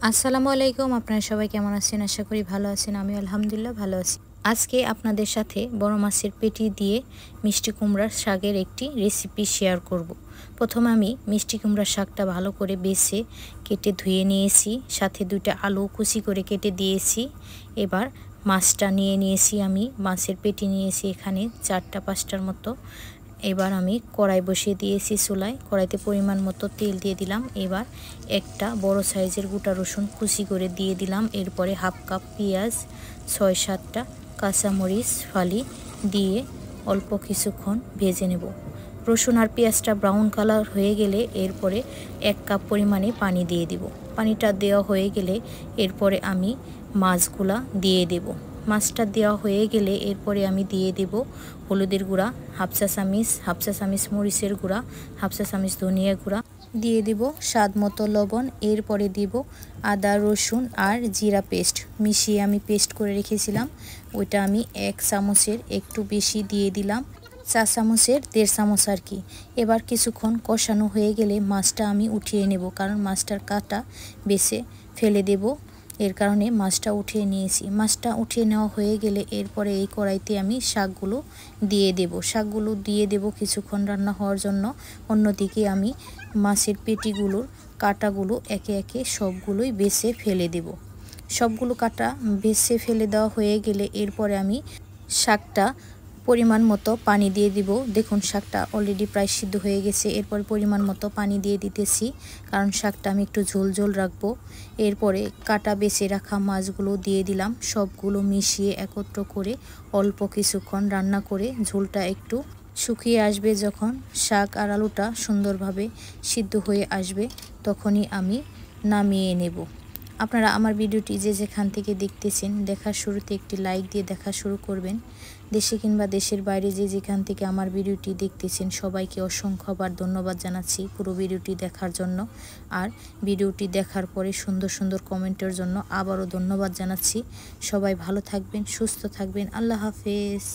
আসসালামু আলাইকুম। আপনারা সবাই কেমন আছেন? আশা করি ভালো আছেন। আমি আলহামদুলিল্লাহ ভালো আছি। আজকে আপনাদের সাথে বড় মাছের পেটি দিয়ে মিষ্টি কুমড়ার শাকের একটি রেসিপি শেয়ার করব। প্রথমে আমি মিষ্টি কুমড়ার শাকটা ভালো করে বেছে কেটে ধুয়ে নিয়েছি, সাথে 2টা আলু কুচি করে কেটে দিয়েছি। এবার মাছটা নিয়ে নিয়েছি, আমি মাছের পেটি নিয়েছি এখানে 4টা 5টার মতো। এবার আমি কড়াই বসিয়ে দিয়েছি চুলায়, কড়াইতে পরিমাণ মতো তেল দিয়ে দিলাম। এবার একটা বড় সাইজের গোটা রসুন কুচি করে দিয়ে দিলাম। এরপরে হাফ কাপ পেঁয়াজ, 6-7টা কাঁচামরিচ ফালি দিয়ে অল্প কিছুক্ষণ ভেজে নেব। রসুন আর পেঁয়াজটা ব্রাউন কালার হয়ে গেলে এরপরে 1 কাপ পরিমাণে পানি দিয়ে দিব। পানিটা দেওয়া হয়ে গেলে এরপরে আমি মাছগুলা দিয়ে দেব। মাছটা দেওয়া হয়ে গেলে এরপরে আমি দিয়ে দেব হলুদের গুঁড়া হাফ চা চামচ, মরিচের গুঁড়া হাফ চা চামচ, ধনিয়া গুঁড়া দিয়ে দিব স্বাদ মতো লবণ। এরপরে দিব আদা রসুন আর জিরা পেস্ট মিশিয়ে আমি পেস্ট করে রেখেছিলাম, ওইটা আমি 1 চামচের একটু বেশি দিয়ে দিলাম, 4 চামচের 1.5 চামচ আর কি। এবার কিছুক্ষণ কষানো হয়ে গেলে মাছটা আমি উঠিয়ে নেব, কারণ মাছটার কাঁটা বেছে ফেলে দেব, এর কারণে মাছটা উঠিয়ে নিয়েছি। মাছটা উঠিয়ে নেওয়া হয়ে গেলে এরপরে এই কড়াইতে আমি শাকগুলো দিয়ে দেব কিছুক্ষণ রান্না হওয়ার জন্য। অন্যদিকে আমি মাছের পেটিগুলোর কাঁটাগুলো একে একে সবগুলোই বেছে ফেলে দেব। সবগুলো কাঁটা বেছে ফেলে দেওয়া হয়ে গেলে এরপরে আমি শাকটা পরিমাণ মতো পানি দিয়ে দিব। দেখুন শাকটা অলরেডি প্রায় সিদ্ধ হয়ে গেছে। এরপর পরিমাণ মতো পানি দিয়ে দিতেছি, কারণ শাকটা আমি একটু ঝোল ঝোল রাখবো। এরপরে কাটা বেছে রাখা মাছগুলো দিয়ে দিলাম, সবগুলো মিশিয়ে একত্র করে অল্প কিছুক্ষণ রান্না করে ঝোলটা একটু শুকিয়ে আসবে, যখন শাক আর আলুটা সুন্দরভাবে সিদ্ধ হয়ে আসবে তখনই আমি নামিয়ে নেব। আপনারা আমার ভিডিওটি যে যেখান থেকে দেখতেছেন, দেখার শুরুতে একটি লাইক দিয়ে দেখা শুরু করবেন। দেশে কিংবা দেশের বাইরে যে যেখান থেকে আমার ভিডিওটি দেখতেছেন সবাইকে অসংখ্যবার ধন্যবাদ জানাচ্ছি পুরো ভিডিওটি দেখার জন্য। আর ভিডিওটি দেখার পরে সুন্দর সুন্দর কমেন্টের জন্য আবারও ধন্যবাদ জানাচ্ছি। সবাই ভালো থাকবেন, সুস্থ থাকবেন। আল্লাহ হাফেজ।